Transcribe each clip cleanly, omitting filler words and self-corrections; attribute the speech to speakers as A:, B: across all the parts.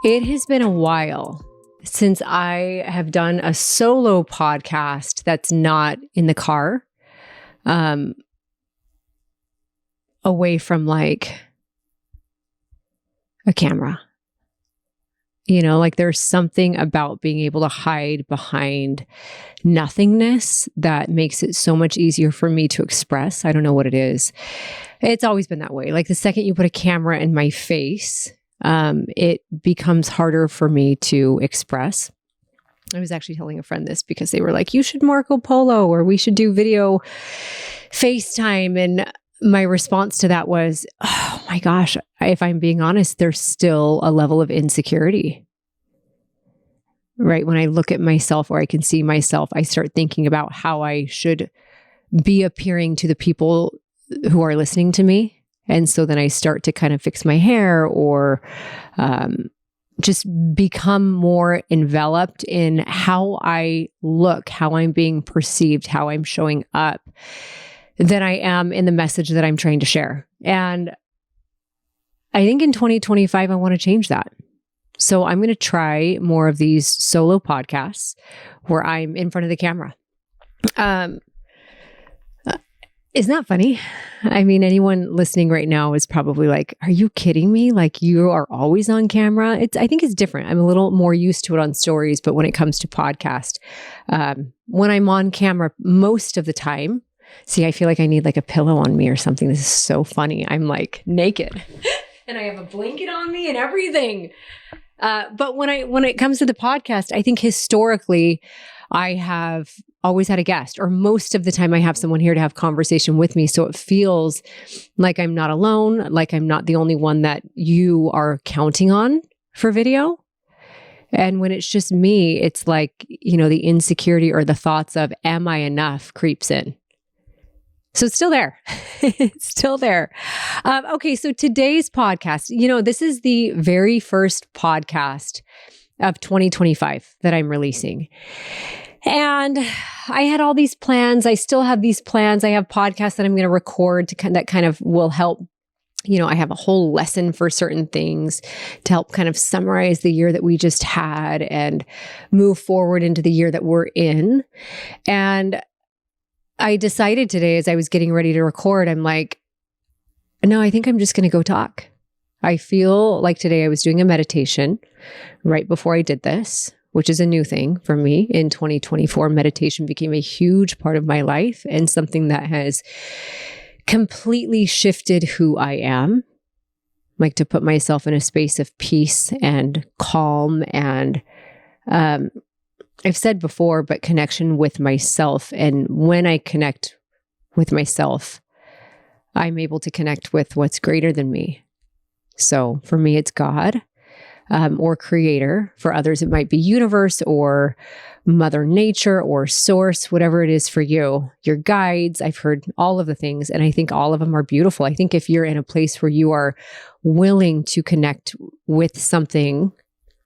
A: It has been a while since I have done a solo podcast that's not in the car, away from like a camera. You know, like there's something about being able to hide behind nothingness that makes it so much easier for me to express. I don't know what it is. It's always been that way. Like the second you put a camera in my face, it becomes harder for me to express. I was actually telling a friend this because they were like, you should Marco Polo or we should do video FaceTime. And my response to that was, oh my gosh, if I'm being honest, there's still a level of insecurity. Right? When I look at myself or I can see myself, I start thinking about how I should be appearing to the people who are listening to me. And so then I start to kind of fix my hair or just become more enveloped in how I look, how I'm being perceived, how I'm showing up than I am in the message that I'm trying to share. And I think in 2025, I want to change that. So I'm going to try more of these solo podcasts where I'm in front of the camera. Isn't that funny? I mean, anyone listening right now is probably like, are you kidding me? Like you are always on camera. I think it's different. I'm a little more used to it on stories, but when it comes to podcast, when I'm on camera most of the time, see, I feel like I need like a pillow on me or something. This is so funny. I'm like naked and I have a blanket on me and everything. But when it comes to the podcast, I think historically I have always had a guest, or most of the time I have someone here to have conversation with me. So it feels like I'm not alone, like I'm not the only one that you are counting on for video. And when it's just me, it's like, you know, the insecurity or the thoughts of, am I enough creeps in. So it's still there. It's still there. Okay. So today's podcast, you know, this is the very first podcast of 2025 that I'm releasing. And I had all these plans. I still have these plans. I have podcasts that I'm going to record that kind of will help. You know, I have a whole lesson for certain things to help kind of summarize the year that we just had and move forward into the year that we're in. And I decided today as I was getting ready to record, I'm like, no, I think I'm just going to go talk. I feel like today I was doing a meditation right before I did this, which is a new thing for me. In 2024, meditation became a huge part of my life and something that has completely shifted who I am. Like to put myself in a space of peace and calm and, I've said before, but connection with myself. And when I connect with myself, I'm able to connect with what's greater than me. So for me, it's God. Or creator. For others, it might be universe or mother nature or source, whatever it is for you. Your guides, I've heard all of the things, and I think all of them are beautiful. I think if you're in a place where you are willing to connect with something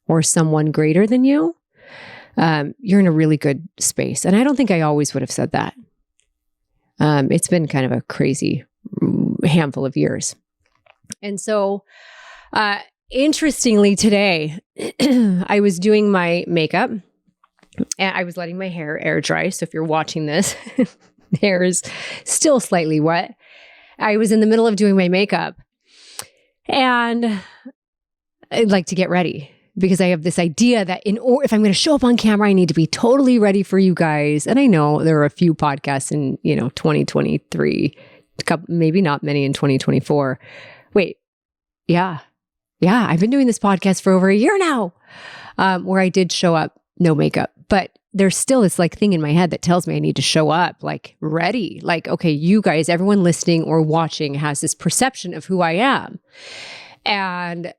A: or someone greater than you, you're in a really good space. And I don't think I always would have said that. It's been kind of a crazy handful of years. And so, interestingly, today, I was doing my makeup and I was letting my hair air dry. So if you're watching this, hair is still slightly wet. I was in the middle of doing my makeup and I'd like to get ready because I have this idea that if I'm going to show up on camera, I need to be totally ready for you guys. And I know there are a few podcasts in, 2023, maybe not many in 2024. Wait, yeah, I've been doing this podcast for over a year now, where I did show up, no makeup, but there's still this like thing in my head that tells me I need to show up like ready. Like, okay, you guys, everyone listening or watching has this perception of who I am. And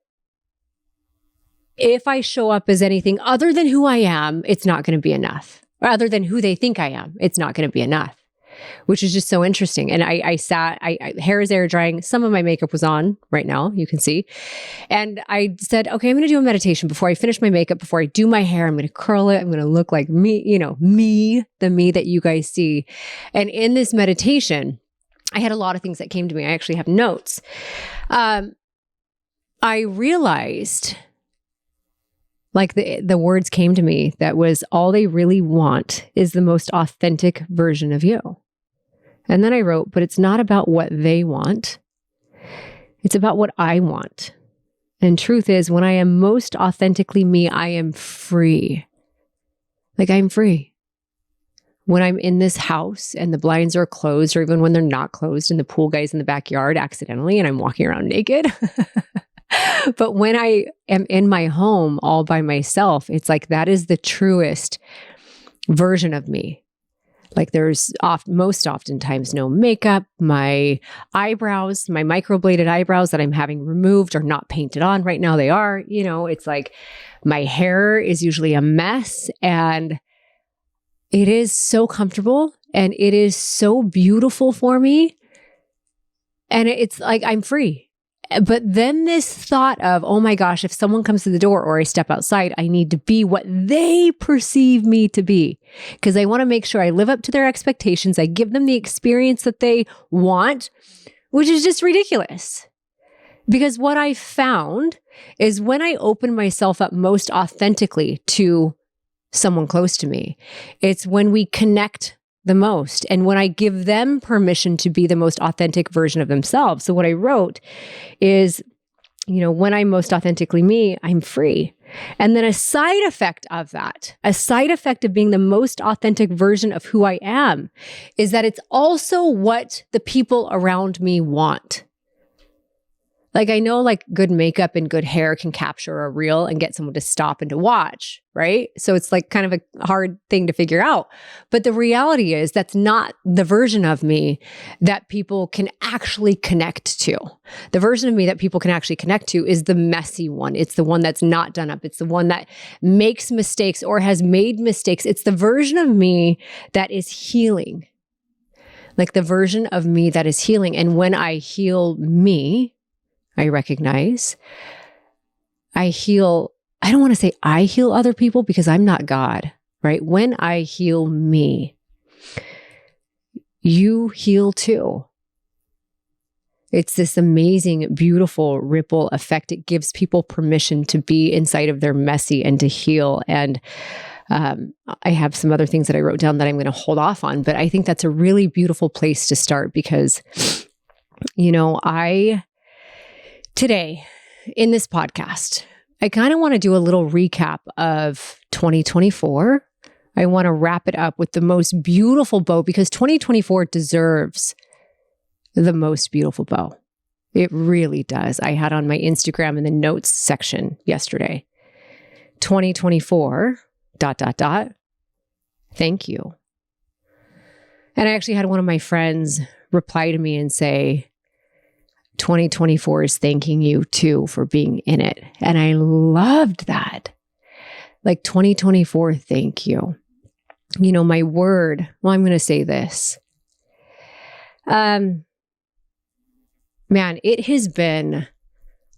A: if I show up as anything other than who I am, it's not going to be enough. Or other than who they think I am, it's not going to be enough. Which is just so interesting. And I sat, hair is air drying. Some of my makeup was on right now, you can see. And I said, okay, I'm going to do a meditation before I finish my makeup, before I do my hair. I'm going to curl it. I'm going to look like me, the me that you guys see. And in this meditation, I had a lot of things that came to me. I actually have notes. I realized Like the words came to me that was, all they really want is the most authentic version of you. And then I wrote, but it's not about what they want. It's about what I want. And truth is, when I am most authentically me, I am free. Like I'm free. When I'm in this house and the blinds are closed, or even when they're not closed and the pool guy's in the backyard accidentally and I'm walking around naked. But when I am in my home all by myself, it's like that is the truest version of me. Like there's most oftentimes no makeup. My eyebrows, my microbladed eyebrows that I'm having removed are not painted on right now. They are, it's like my hair is usually a mess, and it is so comfortable and it is so beautiful for me. And it's like I'm free. But then this thought of, oh my gosh, if someone comes to the door or I step outside, I need to be what they perceive me to be, because I want to make sure I live up to their expectations. I give them the experience that they want, which is just ridiculous. Because what I found is when I open myself up most authentically to someone close to me, it's when we connect the most, and when I give them permission to be the most authentic version of themselves. So what I wrote is, when I'm most authentically me, I'm free. And then a side effect of that, a side effect of being the most authentic version of who I am, is that it's also what the people around me want. Like I know like good makeup and good hair can capture a reel and get someone to stop and to watch, right? So it's like kind of a hard thing to figure out. But the reality is that's not the version of me that people can actually connect to. The version of me that people can actually connect to is the messy one. It's the one that's not done up. It's the one that makes mistakes or has made mistakes. It's the version of me that is healing. Like the version of me that is healing. And when I heal me, I recognize I heal. I don't want to say I heal other people because I'm not God, right? When I heal me, you heal too. It's this amazing, beautiful ripple effect. It gives people permission to be inside of their messy and to heal. And I have some other things that I wrote down that I'm going to hold off on, but I think that's a really beautiful place to start because, today, in this podcast, I kind of want to do a little recap of 2024. I want to wrap it up with the most beautiful bow because 2024 deserves the most beautiful bow. It really does. I had on my Instagram in the notes section yesterday, 2024, ... Thank you. And I actually had one of my friends reply to me and say, 2024 is thanking you too for being in it. And I loved that. Like 2024, thank you. My word, well, I'm going to say this. Man, it has been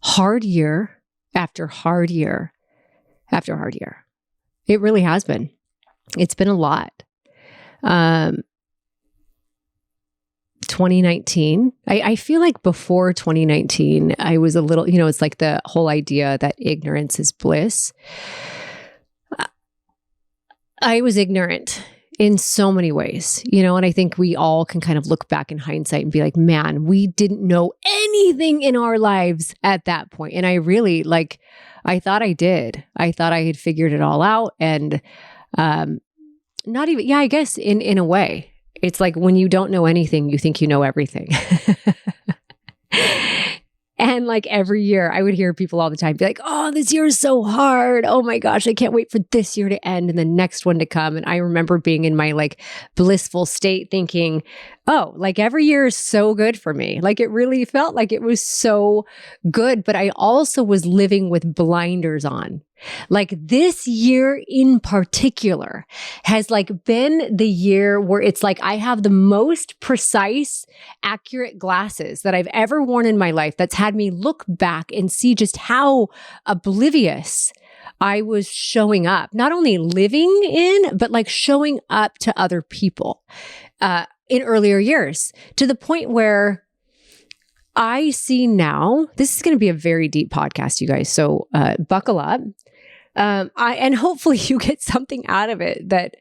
A: hard year after hard year after hard year. It really has been. It's been a lot. 2019, I feel like before 2019, I was a little, it's like the whole idea that ignorance is bliss. I was ignorant in so many ways, and I think we all can kind of look back in hindsight and be like, man, we didn't know anything in our lives at that point. And I really I thought I did. I thought I had figured it all out. And not even, I guess in a way. It's like when you don't know anything, you think you know everything. And like every year I would hear people all the time be like, oh, this year is so hard. Oh my gosh, I can't wait for this year to end and the next one to come. And I remember being in my blissful state thinking, oh, every year is so good for me. It really felt like it was so good. But I also was living with blinders on. This year in particular has been the year where it's I have the most precise, accurate glasses that I've ever worn in my life that's had me look back and see just how oblivious I was showing up, not only living in, but showing up to other people in earlier years, to the point where I see now, this is going to be a very deep podcast, you guys. So buckle up. And hopefully you get something out of it that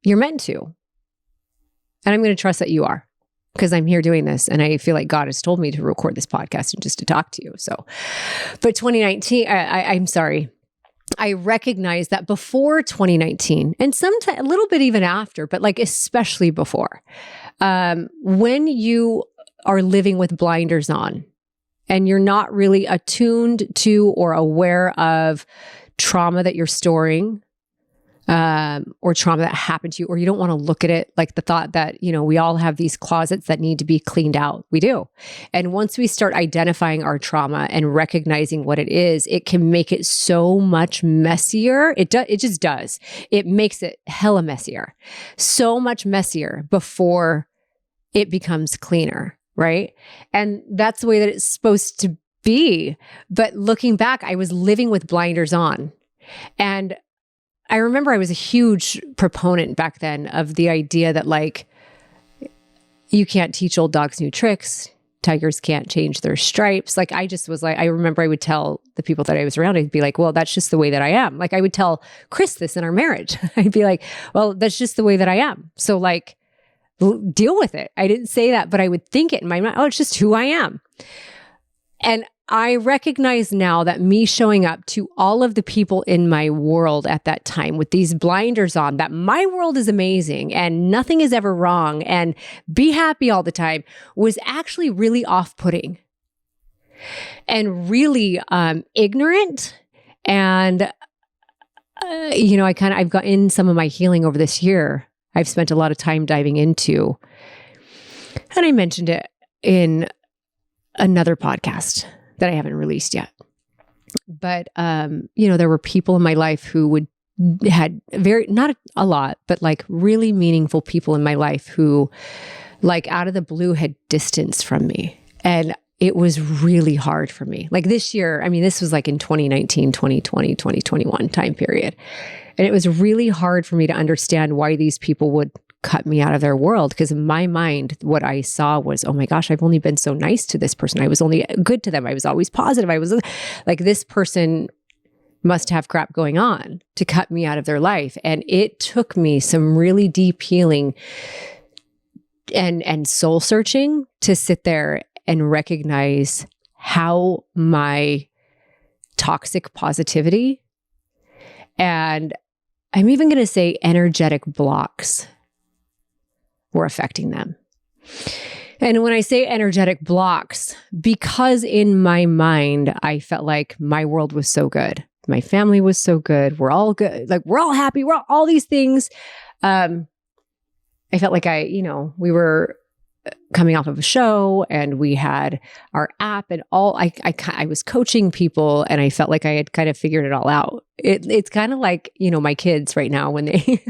A: you're meant to. And I'm going to trust that you are, because I'm here doing this. And I feel like God has told me to record this podcast and just to talk to you. So, but 2019, I'm sorry. I recognize that before 2019, and sometimes a little bit even after, but like especially before, when you are living with blinders on and you're not really attuned to or aware of trauma that you're storing, or trauma that happened to you, or you don't want to look at it, like the thought that, we all have these closets that need to be cleaned out. We do. And once we start identifying our trauma and recognizing what it is, it can make it so much messier. It just does. It makes it hella messier. So much messier before it becomes cleaner, right? And that's the way that it's supposed to be. But looking back, I was living with blinders on. And I remember I was a huge proponent back then of the idea that like, you can't teach old dogs new tricks. Tigers can't change their stripes. Like, I just was like, I remember I would tell the people that I was around, I'd be like, well, that's just the way that I am. Like, I would tell Chris this in our marriage. I'd be like, well, that's just the way that I am. So like, deal with it. I didn't say that, but I would think it in my mind. Oh, it's just who I am. And I recognize now that me showing up to all of the people in my world at that time with these blinders on, that my world is amazing and nothing is ever wrong and be happy all the time, was actually really off-putting and really ignorant. And, I've got in some of my healing over this year. I've spent a lot of time diving into, and I mentioned it in another podcast that I haven't released yet. But, there were people in my life who had not a lot, but like really meaningful people in my life who like out of the blue had distanced from me. And it was really hard for me. Like this year, this was like in 2019, 2020, 2021 time period. And it was really hard for me to understand why these people would cut me out of their world. Because in my mind, what I saw was, oh my gosh, I've only been so nice to this person. I was only good to them. I was always positive. I was like, this person must have crap going on to cut me out of their life. And it took me some really deep healing and soul searching to sit there and recognize how my toxic positivity, and I'm even going to say energetic blocks, were affecting them. And when I say energetic blocks, because in my mind, I felt like my world was so good. My family was so good. We're all good. Like, we're all happy. We're all these things. I felt like we were coming off of a show and we had our app and all. I was coaching people and I felt like I had kind of figured it all out. It's kind of like, my kids right now when they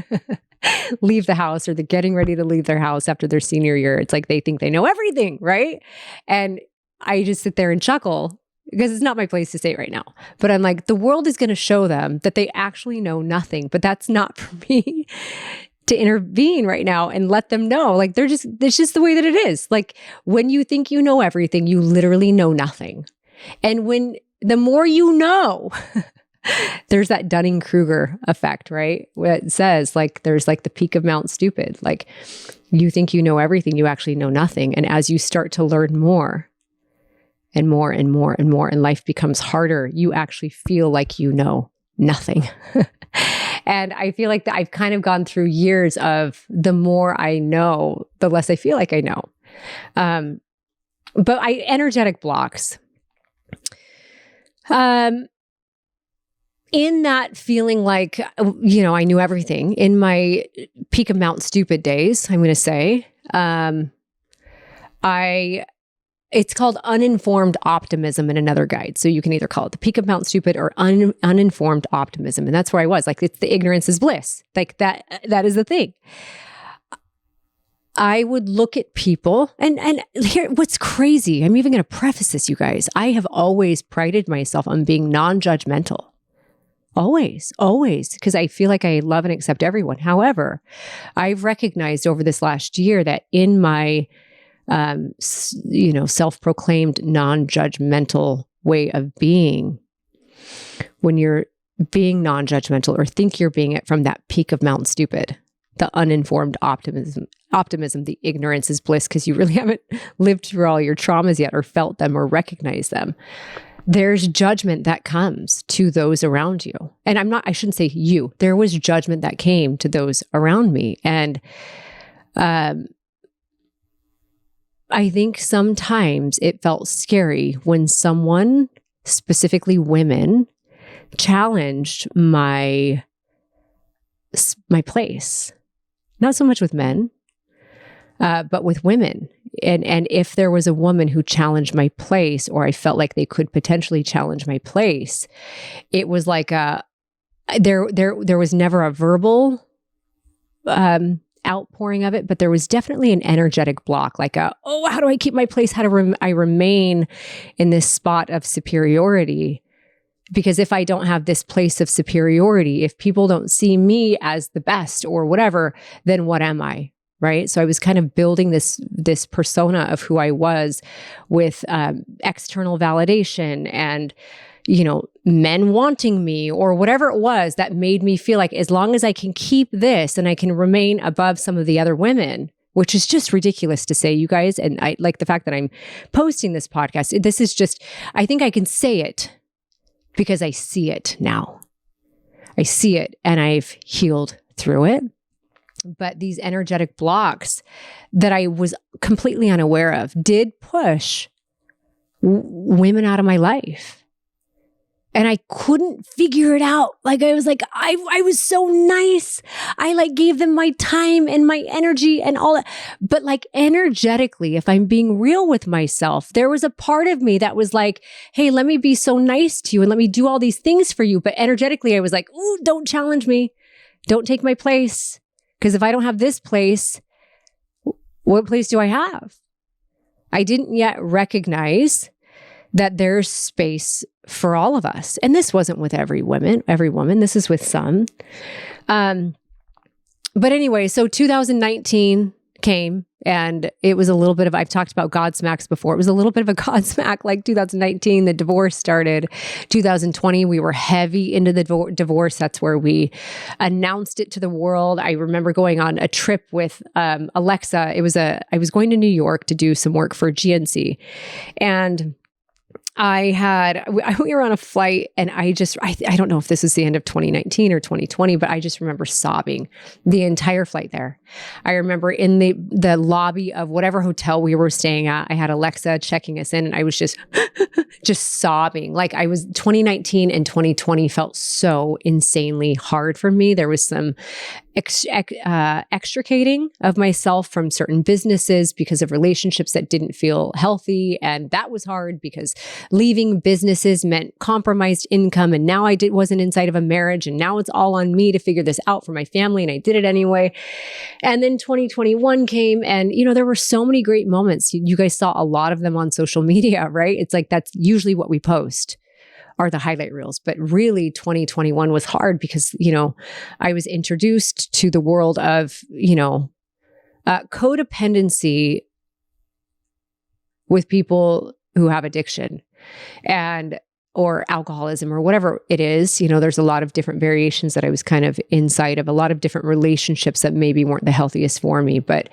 A: leave the house or they're getting ready to leave their house after their senior year. It's like they think they know everything, right? And I just sit there and chuckle because it's not my place to say it right now. But I'm like, the world is going to show them that they actually know nothing. But that's not for me to intervene right now and let them know. Like, it's just the way that it is. Like, when you think you know everything, you literally know nothing. And when the more you know, there's that Dunning-Kruger effect, right? Where it says like, there's like the peak of Mount Stupid. Like, you think you know everything, you actually know nothing. And as you start to learn more and more and more and more, and life becomes harder, you actually feel like you know nothing. And I feel like I've kind of gone through years of the more I know, the less I feel like I know. But energetic blocks. In that feeling like, I knew everything, in my peak of Mount Stupid days, I'm going to say, it's called uninformed optimism in another guide. So you can either call it the peak of Mount Stupid or uninformed optimism. And that's where I was. Like, it's the ignorance is bliss. Like that is the thing. I would look at people and here, what's crazy, I'm even going to preface this, you guys. I have always prided myself on being non-judgmental. Always, because I feel like I love and accept everyone. However, I've recognized over this last year that in my self-proclaimed non-judgmental way of being, when you're being non-judgmental or think you're being it from that peak of Mount Stupid, the uninformed optimism, the ignorance is bliss because you really haven't lived through all your traumas yet or felt them or recognized them. There's judgment that comes to those around you. And I shouldn't say you, there was judgment that came to those around me. And I think sometimes it felt scary when someone, specifically women, challenged my place. Not so much with men, but with women. And if there was a woman who challenged my place, or I felt like they could potentially challenge my place, it was like there was never a verbal outpouring of it, but there was definitely an energetic block, like how do I keep my place? How do I remain in this spot of superiority? Because if I don't have this place of superiority, if people don't see me as the best or whatever, then what am I? Right. So I was kind of building this persona of who I was with external validation and, men wanting me or whatever it was that made me feel like as long as I can keep this and I can remain above some of the other women, which is just ridiculous to say, you guys. And I like the fact that I'm posting this podcast. This is just, I think I can say it because I see it now. I see it and I've healed through it. But these energetic blocks that I was completely unaware of did push women out of my life. And I couldn't figure it out. Like I was like, I was so nice. I like gave them my time and my energy and all that. But like energetically, if I'm being real with myself, there was a part of me that was like, hey, let me be so nice to you and let me do all these things for you. But energetically, I was like, ooh, don't challenge me. Don't take my place. Because if I don't have this place, what place do I have? I didn't yet recognize that there's space for all of us. And this wasn't with every woman. This is with some. But anyway, so 2019 came and it was a little bit of, I've talked about Godsmacks before. It was a little bit of a Godsmack, like 2019, the divorce started. 2020, we were heavy into the divorce. That's where we announced it to the world. I remember going on a trip with Alexa. I was going to New York to do some work for GNC. And we were on a flight and I don't know if this is the end of 2019 or 2020, but I just remember sobbing the entire flight there. I remember in the lobby of whatever hotel we were staying at, I had Alexa checking us in and I was just sobbing. Like 2019 and 2020 felt so insanely hard for me. There was some extricating of myself from certain businesses because of relationships that didn't feel healthy. And that was hard because leaving businesses meant compromised income. And now I wasn't inside of a marriage. And now it's all on me to figure this out for my family. And I did it anyway. And then 2021 came and, there were so many great moments. You guys saw a lot of them on social media, right? It's like, that's usually what we post are the highlight reels. But really 2021 was hard because, I was introduced to the world of, codependency with people who have addiction or alcoholism or whatever it is. There's a lot of different variations that I was kind of inside of, a lot of different relationships that maybe weren't the healthiest for me, but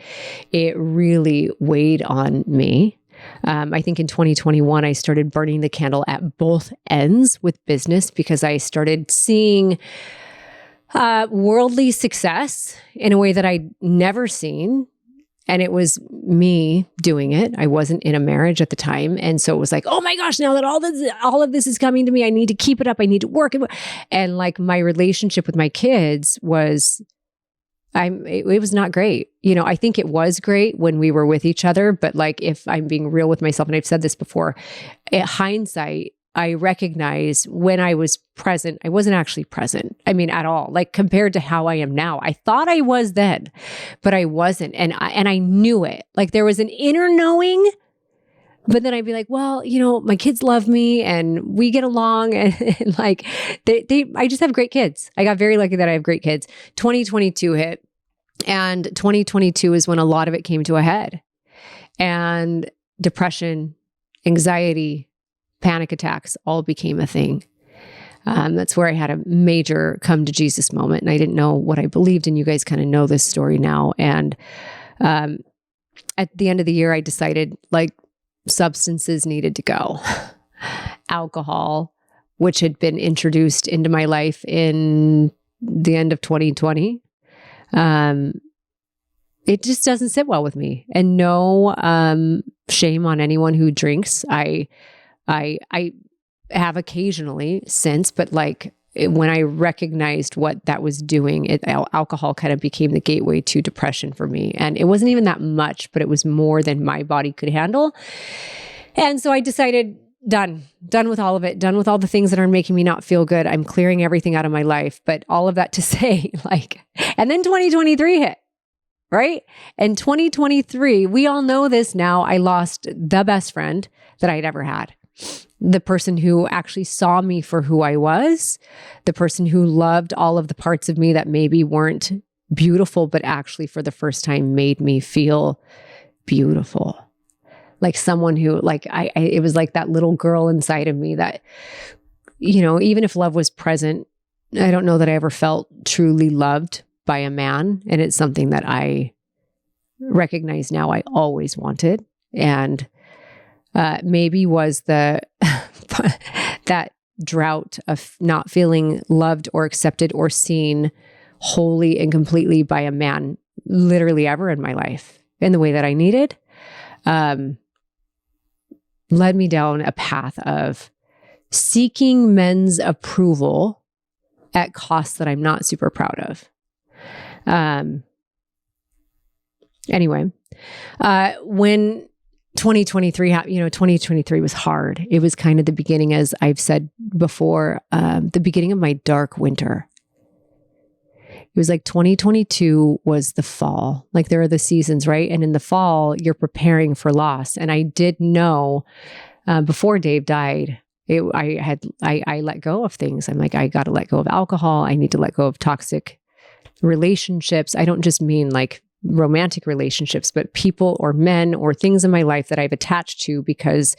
A: it really weighed on me. I think in 2021, I started burning the candle at both ends with business because I started seeing worldly success in a way that I'd never seen. And it was me doing it. I wasn't in a marriage at the time. And so it was like, oh my gosh, now that all of this is coming to me, I need to keep it up. I need to work. And like my relationship with my kids was, it was not great. I think it was great when we were with each other, but like, if I'm being real with myself, and I've said this before, in hindsight, I recognize when I was present, I wasn't actually present. I mean, at all, like compared to how I am now. I thought I was then, but I wasn't. And I knew it. Like there was an inner knowing, but then I'd be like, well, my kids love me and we get along and like I just have great kids. I got very lucky that I have great kids. 2022 hit and 2022 is when a lot of it came to a head, and depression, anxiety, panic attacks all became a thing. That's where I had a major come to Jesus moment, and I didn't know what I believed. And you guys kind of know this story now. And at the end of the year, I decided like substances needed to go. Alcohol, which had been introduced into my life in the end of 2020. It just doesn't sit well with me. And no shame on anyone who drinks. I have occasionally since, but like when I recognized what that was doing, alcohol kind of became the gateway to depression for me. And it wasn't even that much, but it was more than my body could handle. And so I decided, done with all of it, done with all the things that are making me not feel good. I'm clearing everything out of my life. But all of that to say, like, and then 2023 hit, right? And 2023, we all know this now. I lost the best friend that I'd ever had. The person who actually saw me for who I was, the person who loved all of the parts of me that maybe weren't beautiful, but actually for the first time made me feel beautiful. Like someone who, like, it was like that little girl inside of me that, you know, even if love was present, I don't know that I ever felt truly loved by a man. And it's something that I recognize now I always wanted. And maybe was that drought of not feeling loved or accepted or seen wholly and completely by a man literally ever in my life in the way that I needed, led me down a path of seeking men's approval at costs that I'm not super proud of. Anyway, when 2023, 2023 was hard. It was kind of the beginning, as I've said before, the beginning of my dark winter. It was like 2022 was the fall. Like there are the seasons, right? And in the fall, you're preparing for loss. And I did know before Dave died, I let go of things. I'm like, I got to let go of alcohol. I need to let go of toxic relationships. I don't just mean like romantic relationships, but people or men or things in my life that I've attached to because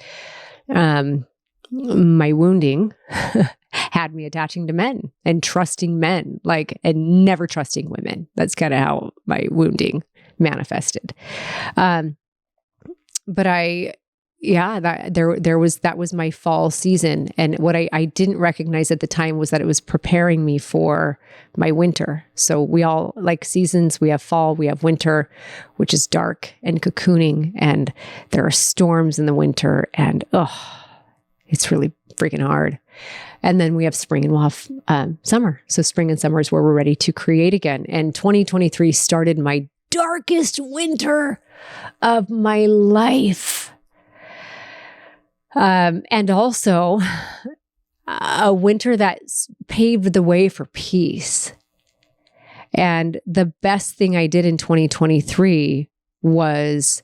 A: my wounding had me attaching to men and trusting men, like, and never trusting women. That's kind of how my wounding manifested. But that was my fall season. And what I didn't recognize at the time was that it was preparing me for my winter. So we all, like seasons, we have fall, we have winter, which is dark and cocooning, and there are storms in the winter, and it's really freaking hard. And then we have spring, and we'll have summer. So spring and summer is where we're ready to create again. And 2023 started my darkest winter of my life. And also a winter that paved the way for peace. And the best thing I did in 2023 was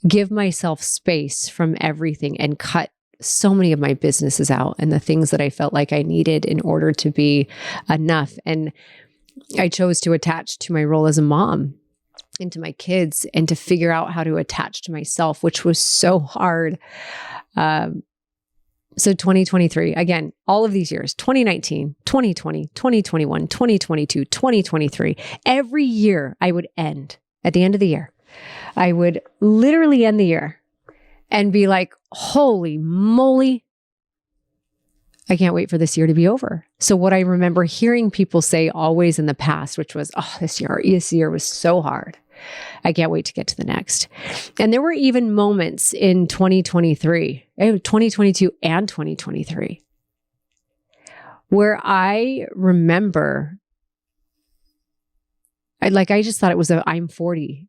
A: give myself space from everything and cut so many of my businesses out and the things that I felt like I needed in order to be enough. And I chose to attach to my role as a mom and to my kids and to figure out how to attach to myself, which was so hard. So 2023, again, all of these years, 2019, 2020, 2021, 2022, 2023, every year I would end at the end of the year. I would literally end the year and be like, holy moly, I can't wait for this year to be over. So what I remember hearing people say always in the past, which was, this year was so hard. I can't wait to get to the next. And there were even moments in 2023, 2022 and 2023, where I remember, I just thought it was I'm 40.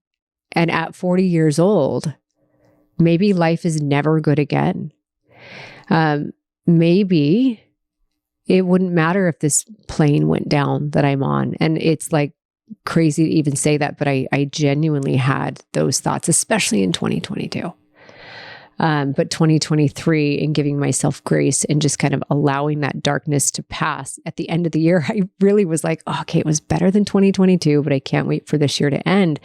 A: And at 40 years old, maybe life is never good again. Maybe it wouldn't matter if this plane went down that I'm on. And it's like crazy to even say that, but I genuinely had those thoughts, especially in 2022. But 2023, in giving myself grace and just kind of allowing that darkness to pass at the end of the year, I really was like, okay, it was better than 2022, but I can't wait for this year to end.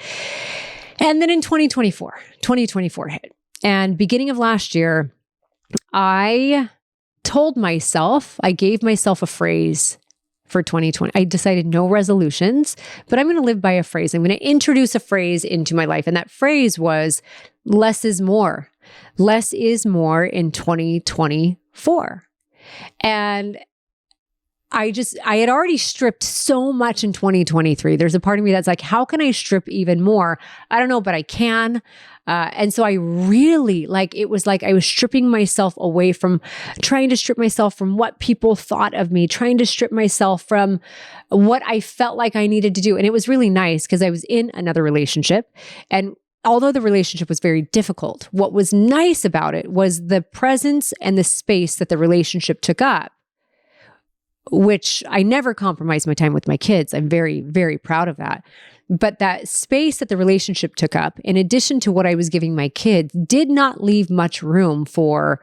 A: And then in 2024 hit. And beginning of last year, I told myself, I gave myself a phrase for 2020. I decided no resolutions, but I'm going to live by a phrase. I'm going to introduce a phrase into my life. And that phrase was less is more. Less is more in 2024. And I had already stripped so much in 2023. There's a part of me that's like, how can I strip even more? I don't know, but I can. And so I really it was like I was stripping myself away from trying to strip myself from what people thought of me, trying to strip myself from what I felt like I needed to do. And it was really nice because I was in another relationship. And although the relationship was very difficult, what was nice about it was the presence and the space that the relationship took up, which I never compromised my time with my kids. I'm very, very proud of that. But that space that the relationship took up, in addition to what I was giving my kids, did not leave much room for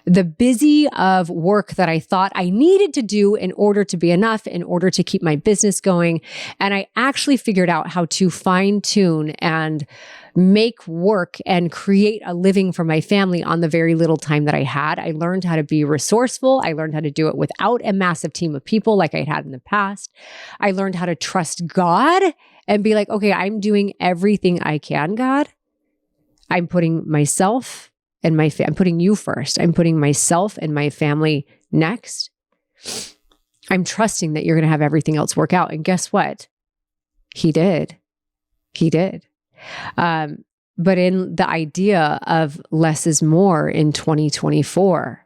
A: the busy of work that I thought I needed to do in order to be enough, in order to keep my business going. And I actually figured out how to fine tune and make work and create a living for my family on the very little time that I had. I learned how to be resourceful. I learned how to do it without a massive team of people like I had in the past. I learned how to trust God and be like, okay, I'm doing everything I can, God. I'm putting myself and I'm putting you first. I'm putting myself and my family next. I'm trusting that you're going to have everything else work out. And guess what? He did. He did. But in the idea of less is more in 2024,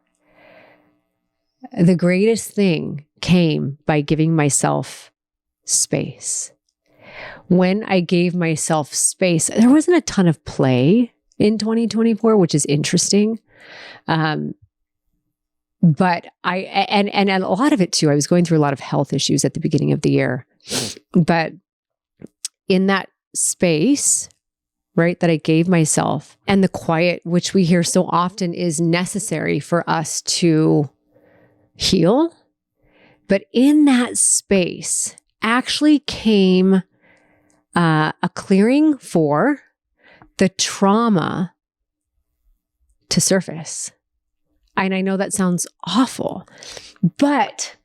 A: the greatest thing came by giving myself space. When I gave myself space, there wasn't a ton of play in 2024, which is interesting. But and a lot of it too, I was going through a lot of health issues at the beginning of the year. But in that space, right, that I gave myself, and the quiet, which we hear so often is necessary for us to heal. But in that space actually came a clearing for the trauma to surface. And I know that sounds awful, but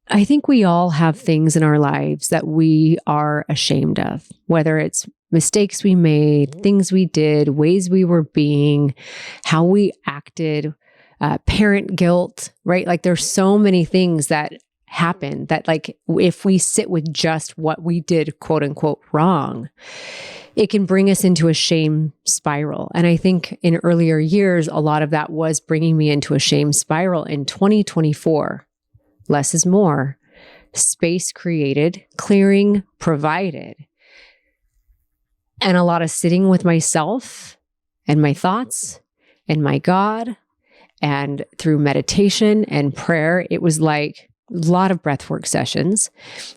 A: I think we all have things in our lives that we are ashamed of, whether it's mistakes we made, things we did, ways we were being, how we acted, parent guilt, right? Like there's so many things that happen that if we sit with just what we did, quote unquote, wrong, it can bring us into a shame spiral. And I think in earlier years, a lot of that was bringing me into a shame spiral. In 2024, less is more. Space created, clearing provided, and a lot of sitting with myself and my thoughts and my God. And through meditation and prayer, it was like a lot of breathwork sessions,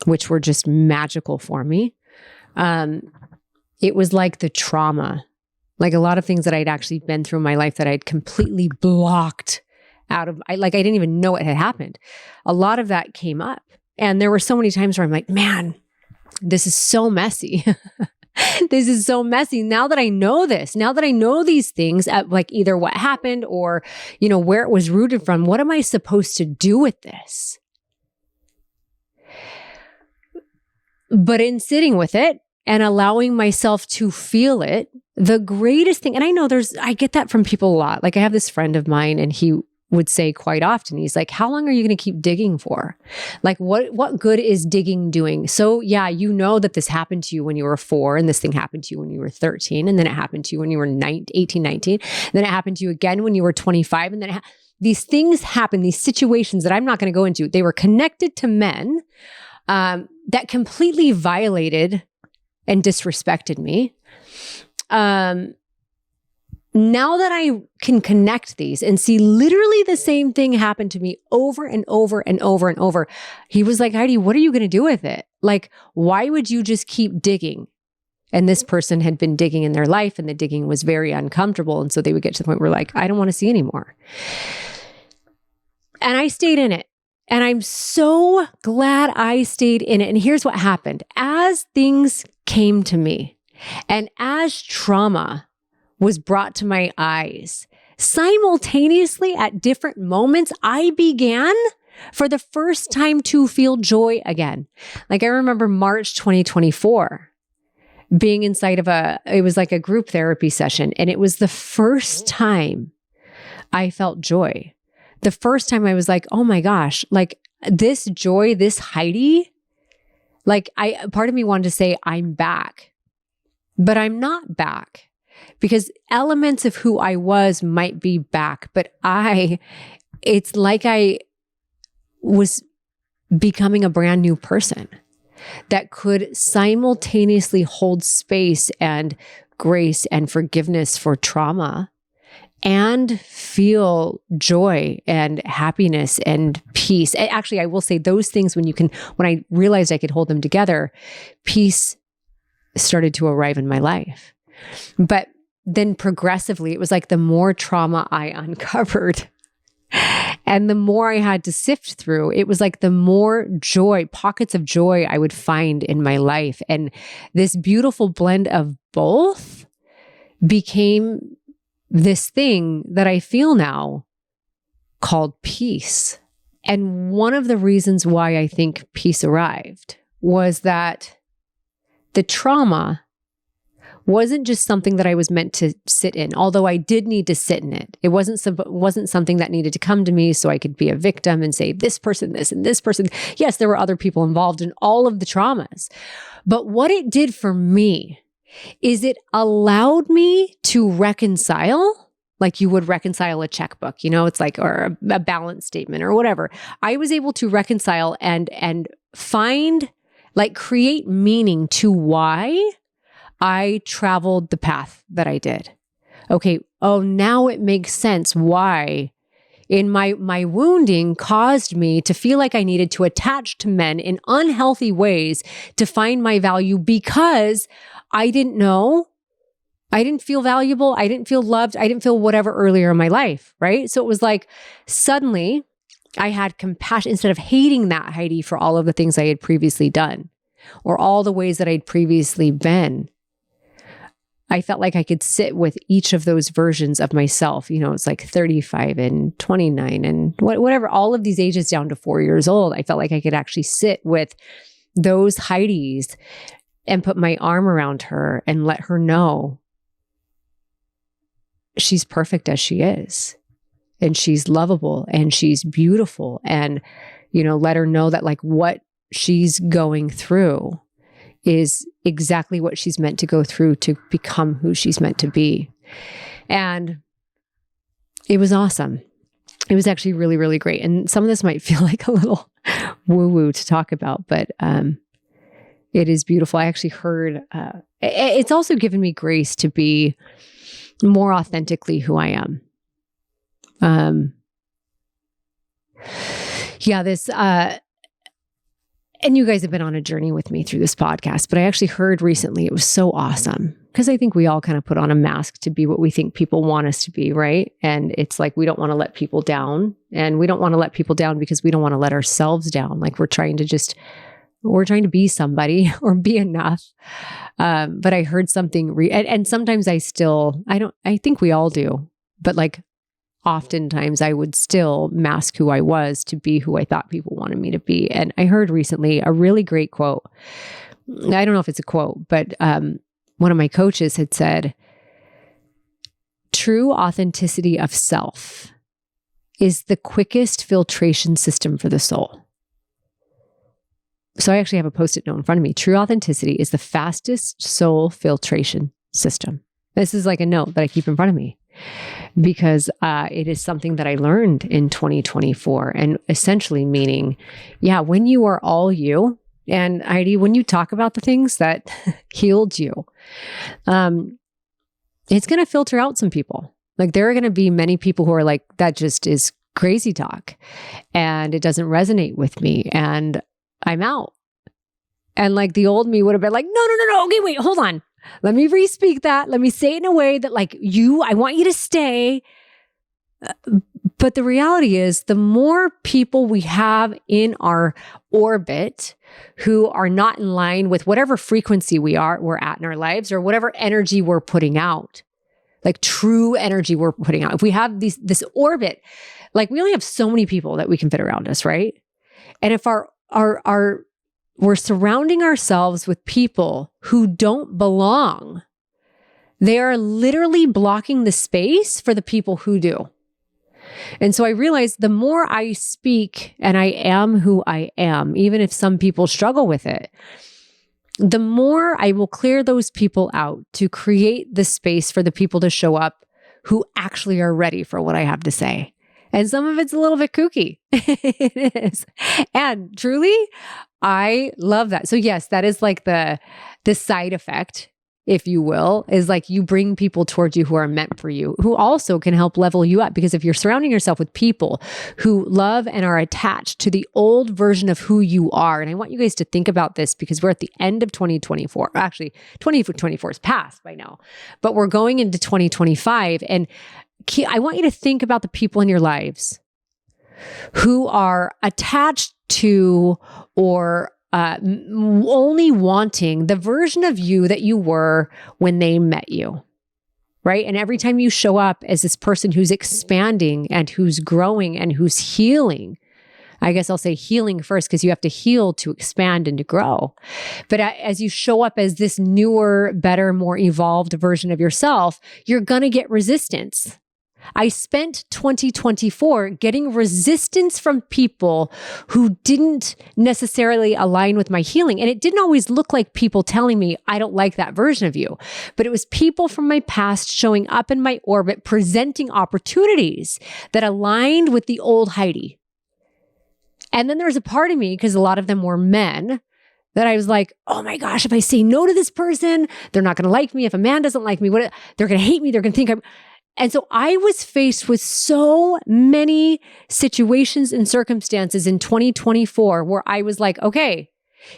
A: which were just magical for me. It was like the trauma, like a lot of things that I'd actually been through in my life that I'd completely blocked out of, I didn't even know it had happened. A lot of that came up. And there were so many times where I'm like, man, this is so messy. This is so messy. Now that I know this, now that I know these things, either what happened or, where it was rooted from, what am I supposed to do with this? But in sitting with it and allowing myself to feel it, the greatest thing, and I know I get that from people a lot. Like I have this friend of mine and he would say quite often, he's like, how long are you going to keep digging for? Like what good is digging doing? So yeah, that this happened to you when you were 4 and this thing happened to you when you were 13 and then it happened to you when you were 18, 19. And then it happened to you again when you were 25 and then these things happen, these situations that I'm not going to go into, they were connected to men that completely violated and disrespected me. Now that I can connect these and see literally the same thing happen to me over and over and over and over, he was like, Heidi, what are you going to do with it? Like, why would you just keep digging? And this person had been digging in their life and the digging was very uncomfortable. And so they would get to the point where I don't want to see anymore. And I stayed in it. And I'm so glad I stayed in it. And here's what happened. As things came to me and as trauma was brought to my eyes, simultaneously at different moments, I began for the first time to feel joy again. Like I remember March 2024 being inside of it was like a group therapy session. And it was the first time I felt joy. The first time I was like, oh my gosh, like this joy, this Heidi, like part of me wanted to say I'm back, but I'm not back because elements of who I was might be back, but it's like I was becoming a brand new person that could simultaneously hold space and grace and forgiveness for trauma and feel joy and happiness and peace. And actually, I will say those things when I realized I could hold them together, peace started to arrive in my life. But then progressively, it was like the more trauma I uncovered and the more I had to sift through, it was like the more joy, pockets of joy I would find in my life. And this beautiful blend of both became this thing that I feel now called peace. And one of the reasons why I think peace arrived was that the trauma wasn't just something that I was meant to sit in, although I did need to sit in it. It wasn't something that needed to come to me so I could be a victim and say, this person, this, and this person. Yes, there were other people involved in all of the traumas. But what it did for me is it allowed me to reconcile, like you would reconcile a checkbook, it's like, or a balance statement or whatever. I was able to reconcile and find, like create meaning to why I traveled the path that I did. Okay. Oh, now it makes sense why in my wounding caused me to feel like I needed to attach to men in unhealthy ways to find my value because I didn't know. I didn't feel valuable. I didn't feel loved. I didn't feel whatever earlier in my life. Right. So it was like suddenly I had compassion instead of hating that Heidi for all of the things I had previously done or all the ways that I'd previously been. I felt like I could sit with each of those versions of myself. It's like 35 and 29 and whatever, all of these ages down to 4 years old. I felt like I could actually sit with those Heidis and put my arm around her and let her know she's perfect as she is. And she's lovable and she's beautiful. And, let her know that like what she's going through is exactly what she's meant to go through to become who she's meant to be. And it was awesome. It was actually really, really great. And some of this might feel like a little woo-woo to talk about, but it is beautiful. I actually heard, it's also given me grace to be more authentically who I am. And you guys have been on a journey with me through this podcast, but I actually heard recently, it was so awesome because I think we all kind of put on a mask to be what we think people want us to be, right? And it's like, we don't want to let people down, and we don't want to let people down because we don't want to let ourselves down. Like we're trying to be somebody or be enough. But I heard something, and sometimes I think we all do, but like oftentimes I would still mask who I was to be who I thought people wanted me to be. And I heard recently a really great quote. I don't know if it's a quote, but one of my coaches had said, true authenticity of self is the quickest filtration system for the soul. So I actually have a Post-it note in front of me. True authenticity is the fastest soul filtration system. This is like a note that I keep in front of me because it is something that I learned in 2024, and essentially meaning, when you are all you, and Heidi, when you talk about the things that healed you, it's going to filter out some people. Like there are going to be many people who are like, that just is crazy talk and it doesn't resonate with me and I'm out. And like the old me would have been like, no. Okay, wait, hold on. Let me re-speak that. Let me say it in a way that like I want you to stay. But the reality is the more people we have in our orbit who are not in line with whatever frequency we're at in our lives or whatever energy we're putting out, like true energy we're putting out. If we have this orbit, like we only have so many people that we can fit around us, right? And if we're surrounding ourselves with people who don't belong, they are literally blocking the space for the people who do. And so I realized the more I speak and I am who I am, even if some people struggle with it, the more I will clear those people out to create the space for the people to show up who actually are ready for what I have to say. And some of it's a little bit kooky. It is. And truly, I love that. So yes, that is like the side effect, if you will, is like you bring people towards you who are meant for you, who also can help level you up. Because if you're surrounding yourself with people who love and are attached to the old version of who you are, and I want you guys to think about this because we're at the end of 2024. Actually, 2024 is past by now, but we're going into 2025. And I want you to think about the people in your lives who are attached to or only wanting the version of you that you were when they met you, right? And every time you show up as this person who's expanding and who's growing and who's healing, I guess I'll say healing first because you have to heal to expand and to grow. But as you show up as this newer, better, more evolved version of yourself, you're going to get resistance. I spent 2024 getting resistance from people who didn't necessarily align with my healing. And it didn't always look like people telling me, I don't like that version of you. But it was people from my past showing up in my orbit, presenting opportunities that aligned with the old Heidi. And then there was a part of me, because a lot of them were men, that I was like, oh my gosh, if I say no to this person, they're not going to like me. If a man doesn't like me, they're going to hate me. They're going to think I'm... And so I was faced with so many situations and circumstances in 2024 where I was like, okay,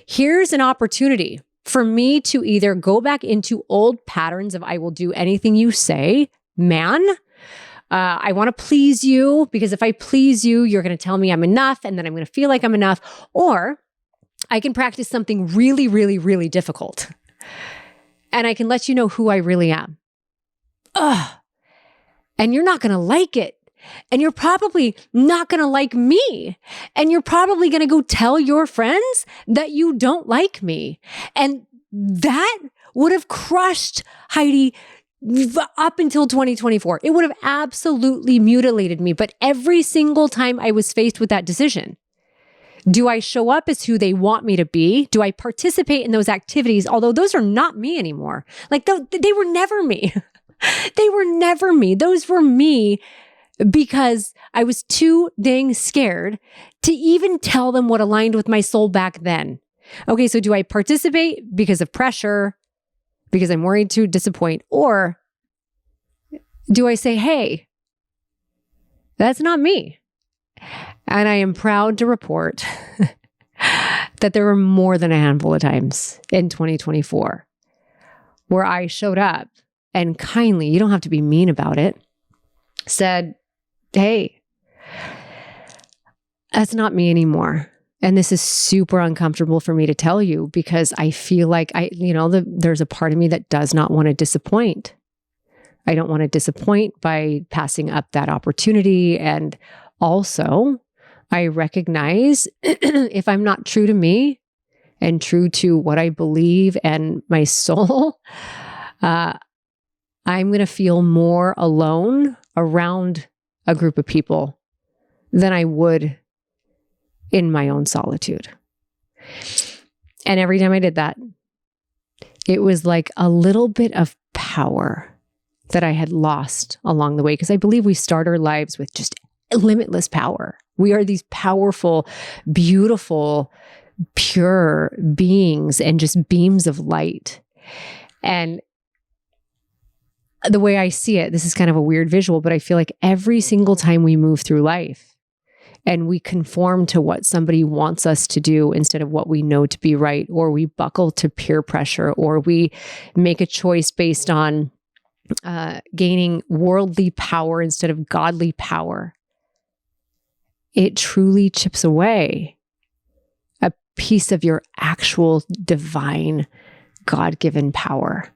A: here's an opportunity for me to either go back into old patterns of I will do anything you say, man. I want to please you because if I please you, you're going to tell me I'm enough and then I'm going to feel like I'm enough. Or I can practice something really, really, really difficult and I can let you know who I really am. Ugh. And you're not going to like it. And you're probably not going to like me. And you're probably going to go tell your friends that you don't like me. And that would have crushed Heidi up until 2024. It would have absolutely mutilated me. But every single time I was faced with that decision, do I show up as who they want me to be? Do I participate in those activities? Although those are not me anymore. Like they were never me. They were never me. Those were me because I was too dang scared to even tell them what aligned with my soul back then. Okay, so do I participate because of pressure, because I'm worried to disappoint, or do I say, hey, that's not me? And I am proud to report that there were more than a handful of times in 2024 where I showed up and kindly, you don't have to be mean about it, said, hey, that's not me anymore. And this is super uncomfortable for me to tell you because I feel like there's a part of me that does not want to disappoint. I don't want to disappoint by passing up that opportunity. And also, I recognize if I'm not true to me and true to what I believe and my soul, I'm going to feel more alone around a group of people than I would in my own solitude. And every time I did that, it was like a little bit of power that I had lost along the way. Because I believe we start our lives with just limitless power. We are these powerful, beautiful, pure beings and just beams of light. And the way I see it, this is kind of a weird visual, but I feel like every single time we move through life and we conform to what somebody wants us to do instead of what we know to be right, or we buckle to peer pressure, or we make a choice based on gaining worldly power instead of godly power, it truly chips away a piece of your actual divine God-given power.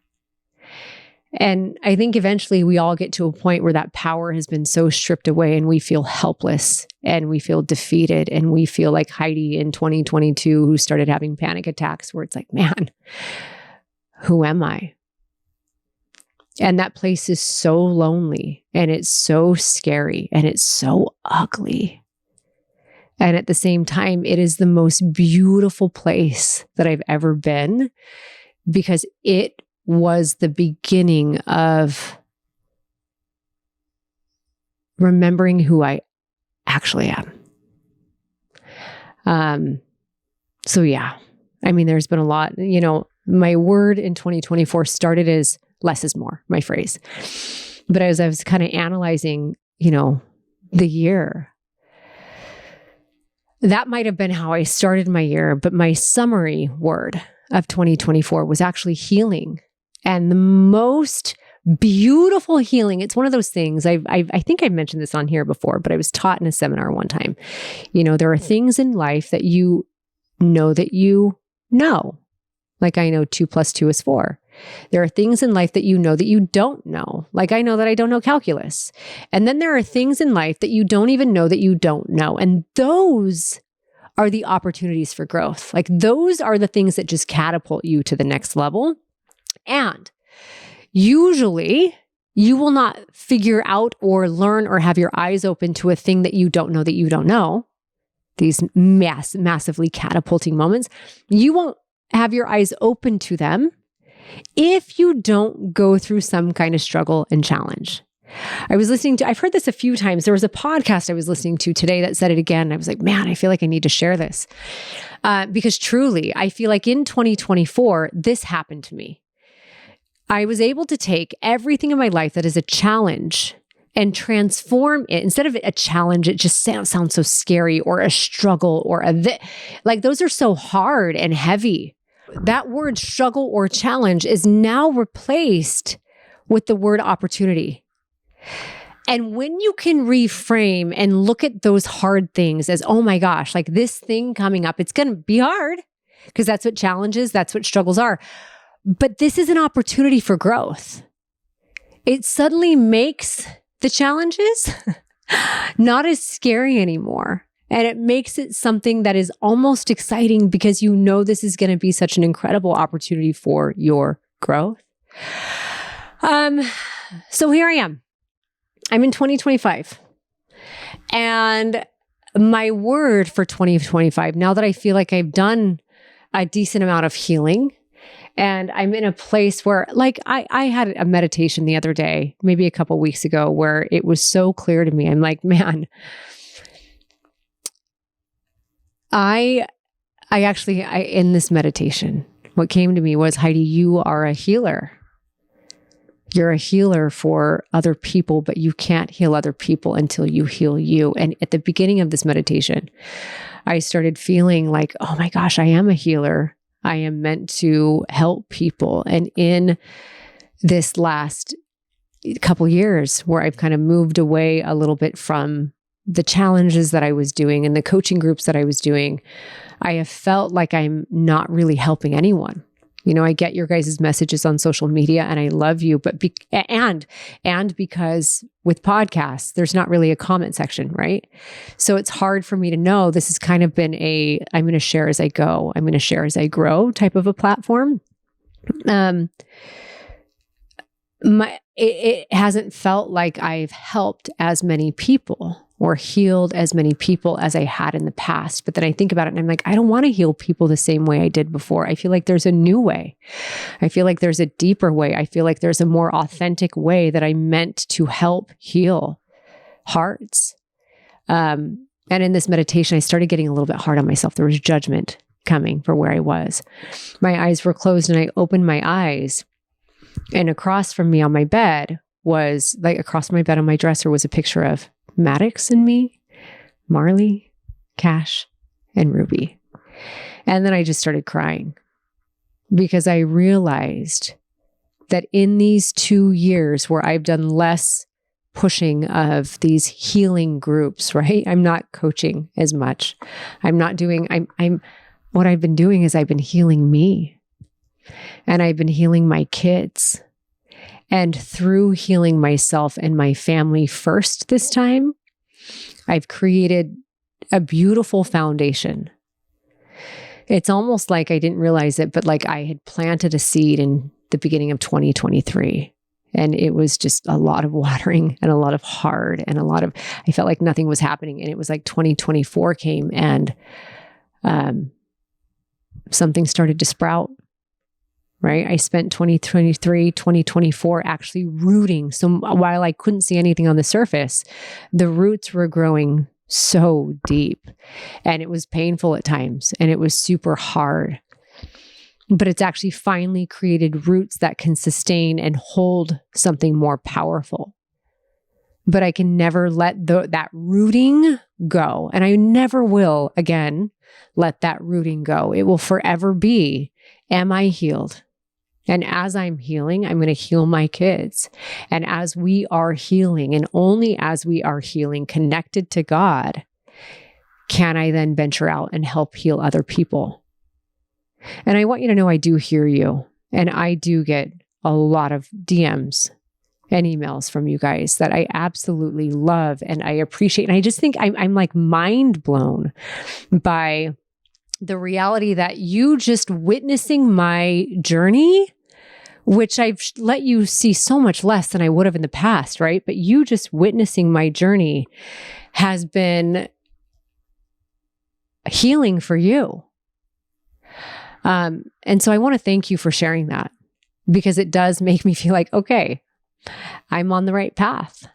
A: And I think eventually we all get to a point where that power has been so stripped away and we feel helpless and we feel defeated and we feel like Heidi in 2022 who started having panic attacks where it's like, man, who am I? And that place is so lonely and it's so scary and it's so ugly. And at the same time, it is the most beautiful place that I've ever been because it was the beginning of remembering who I actually am. So yeah, I mean, there's been a lot, my word in 2024 started as less is more, my phrase. But as I was kind of analyzing, the year, that might have been how I started my year, but my summary word of 2024 was actually healing. And the most beautiful healing, it's one of those things, I think I mentioned this on here before, but I was taught in a seminar one time. There are things in life that you know that you know. Like I know 2 + 2 is 4. There are things in life that you know that you don't know. Like I know that I don't know calculus. And then there are things in life that you don't even know that you don't know. And those are the opportunities for growth. Like those are the things that just catapult you to the next level. And usually you will not figure out or learn or have your eyes open to a thing that you don't know that you don't know. These massively catapulting moments, you won't have your eyes open to them if you don't go through some kind of struggle and challenge. I've heard this a few times. There was a podcast I was listening to today that said it again. I was like, man, I feel like I need to share this. Because truly, I feel like in 2024, this happened to me. I was able to take everything in my life that is a challenge and transform it. Instead of a challenge, it just sounds so scary, or a struggle, or like those are so hard and heavy. That word struggle or challenge is now replaced with the word opportunity. And when you can reframe and look at those hard things as, oh my gosh, like this thing coming up, it's going to be hard because that's what challenges, that's what struggles are. But this is an opportunity for growth. It suddenly makes the challenges not as scary anymore. And it makes it something that is almost exciting because you know this is going to be such an incredible opportunity for your growth. So here I am. I'm in 2025. And my word for 2025, now that I feel like I've done a decent amount of healing, and I'm in a place where, like, I had a meditation the other day, maybe a couple weeks ago, where it was so clear to me. I'm like, man, I in this meditation, what came to me was, Heidi, you are a healer. You're a healer for other people, but you can't heal other people until you heal you. And at the beginning of this meditation, I started feeling like, oh my gosh, I am a healer. I am meant to help people. And in this last couple years where I've kind of moved away a little bit from the challenges that I was doing and the coaching groups that I was doing, I have felt like I'm not really helping anyone. I get your guys' messages on social media and I love you, but and because with podcasts, there's not really a comment section, right? So it's hard for me to know. This has kind of been I'm going to share as I go, I'm going to share as I grow type of a platform. It hasn't felt like I've helped as many people or healed as many people as I had in the past. But then I think about it and I'm like, I don't want to heal people the same way I did before. I feel like there's a new way. I feel like there's a deeper way. I feel like there's a more authentic way that I'm meant to help heal hearts. And in this meditation, I started getting a little bit hard on myself. There was judgment coming for where I was. My eyes were closed and I opened my eyes. And across from me on my bed was, like across my bed on my dresser was a picture of Maddox and me, Marley, Cash, and Ruby. And then I just started crying because I realized that in these 2 years where I've done less pushing of these healing groups, right? I'm not coaching as much. What I've been doing is I've been healing me and I've been healing my kids. And through healing myself and my family first this time, I've created a beautiful foundation. It's almost like I didn't realize it, but like I had planted a seed in the beginning of 2023. And it was just a lot of watering and a lot of hard and I felt like nothing was happening. And it was like 2024 came and something started to sprout, right? I spent 2023, 2024 actually rooting. So while I couldn't see anything on the surface, the roots were growing so deep, and it was painful at times, and it was super hard. But it's actually finally created roots that can sustain and hold something more powerful. But I can never let that rooting go. And I never will, again, let that rooting go. It will forever be, am I healed? And as I'm healing, I'm going to heal my kids. And as we are healing, and only as we are healing connected to God, can I then venture out and help heal other people. And I want you to know I do hear you. And I do get a lot of DMs and emails from you guys that I absolutely love and I appreciate. And I just think I'm like mind blown by the reality that you just witnessing my journey, which I've let you see so much less than I would have in the past, right? But you just witnessing my journey has been healing for you. And so I want to thank you for sharing that, because it does make me feel like, okay, I'm on the right path.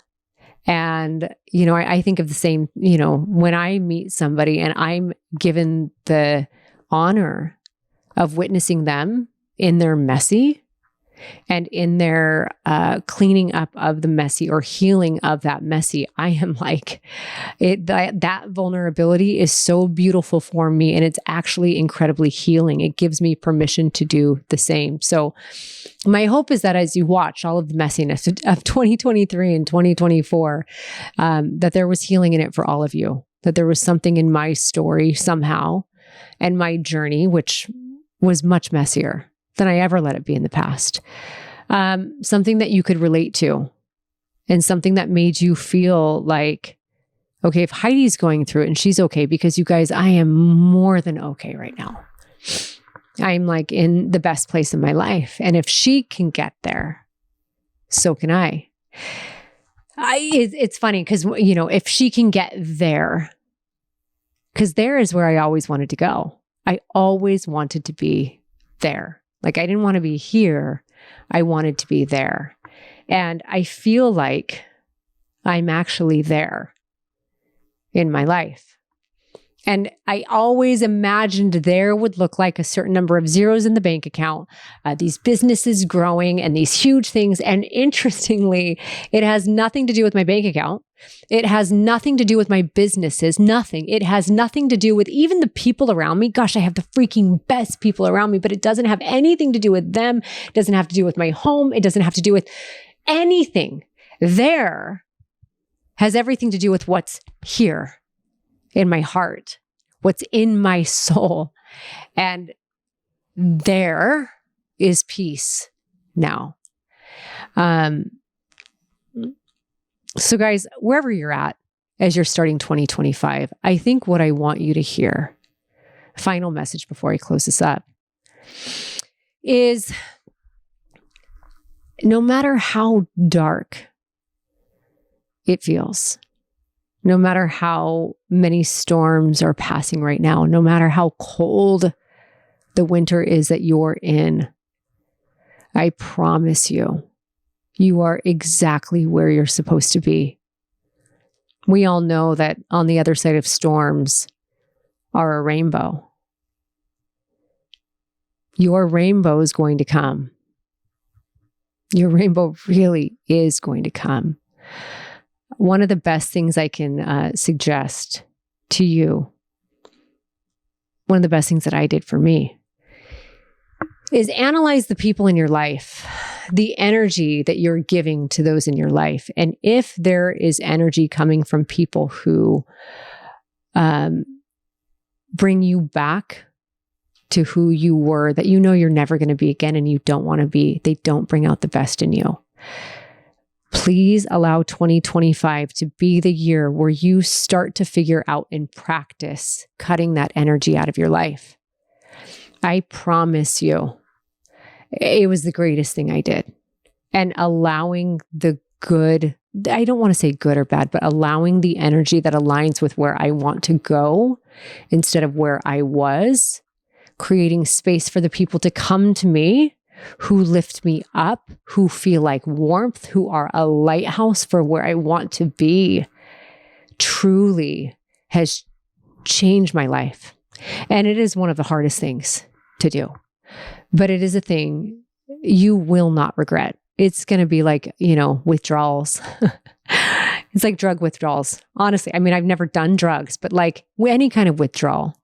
A: And, I think of the same, when I meet somebody and I'm given the honor of witnessing them in their messy and in their cleaning up of the messy or healing of that messy, I am like, that vulnerability is so beautiful for me. And it's actually incredibly healing. It gives me permission to do the same. So my hope is that as you watch all of the messiness of 2023 and 2024, that there was healing in it for all of you, that there was something in my story somehow and my journey, which was much messier than I ever let it be in the past. Something that you could relate to and something that made you feel like, okay, if Heidi's going through it and she's okay, because you guys, I am more than okay right now. I'm like in the best place in my life. And if she can get there, so can I. It's funny because, if she can get there, because there is where I always wanted to go. I always wanted to be there. Like I didn't want to be here. I wanted to be there. And I feel like I'm actually there in my life. And I always imagined there would look like a certain number of zeros in the bank account, these businesses growing and these huge things. And interestingly, it has nothing to do with my bank account. It has nothing to do with my businesses, nothing. It has nothing to do with even the people around me. Gosh, I have the freaking best people around me, but it doesn't have anything to do with them. It doesn't have to do with my home. It doesn't have to do with anything. There has everything to do with what's here in my heart, what's in my soul. And there is peace now. So guys, wherever you're at, as you're starting 2025, I think what I want you to hear, final message before I close this up, is no matter how dark it feels, no matter how many storms are passing right now, no matter how cold the winter is that you're in, I promise you, you are exactly where you're supposed to be. We all know that on the other side of storms are a rainbow. Your rainbow is going to come. Your rainbow really is going to come. One of the best things I can suggest to you, one of the best things that I did for me, is analyze the people in your life, the energy that you're giving to those in your life. And if there is energy coming from people who bring you back to who you were, that you know you're never going to be again and you don't want to be, they don't bring out the best in you. Please allow 2025 to be the year where you start to figure out and practice cutting that energy out of your life. I promise you, it was the greatest thing I did. And allowing the good, I don't want to say good or bad, but allowing the energy that aligns with where I want to go instead of where I was, creating space for the people to come to me who lift me up, who feel like warmth, who are a lighthouse for where I want to be, truly has changed my life. And it is one of the hardest things to do, but it is a thing you will not regret. It's going to be like, withdrawals. It's like drug withdrawals. Honestly, I mean, I've never done drugs, but like any kind of withdrawal,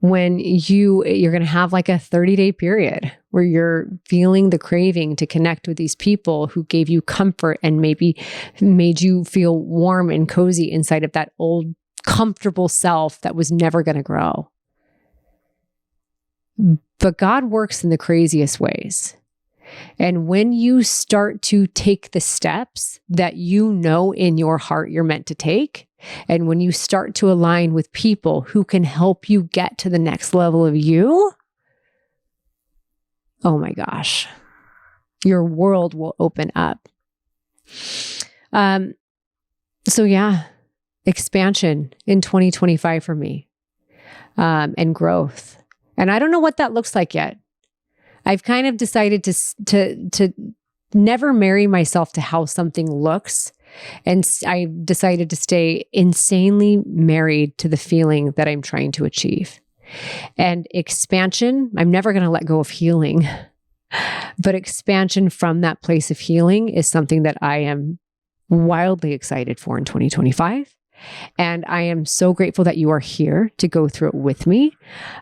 A: when you're going to have like a 30-day period where you're feeling the craving to connect with these people who gave you comfort and maybe made you feel warm and cozy inside of that old comfortable self that was never going to grow. But God works in the craziest ways. And when you start to take the steps that you know in your heart you're meant to take, and when you start to align with people who can help you get to the next level of you, oh my gosh, your world will open up. So yeah, expansion in 2025 for me, and growth. And I don't know what that looks like yet. I've kind of decided to never marry myself to how something looks. And I decided to stay insanely married to the feeling that I'm trying to achieve. And expansion, I'm never going to let go of healing. But expansion from that place of healing is something that I am wildly excited for in 2025. And I am so grateful that you are here to go through it with me.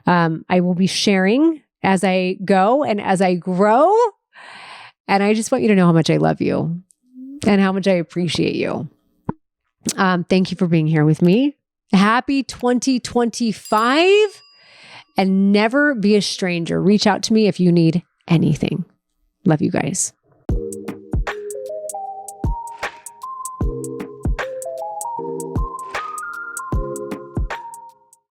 A: I will be sharing as I go and as I grow. And I just want you to know how much I love you and how much I appreciate you. Thank you for being here with me. Happy 2025. And never be a stranger. Reach out to me if you need anything. Love you guys.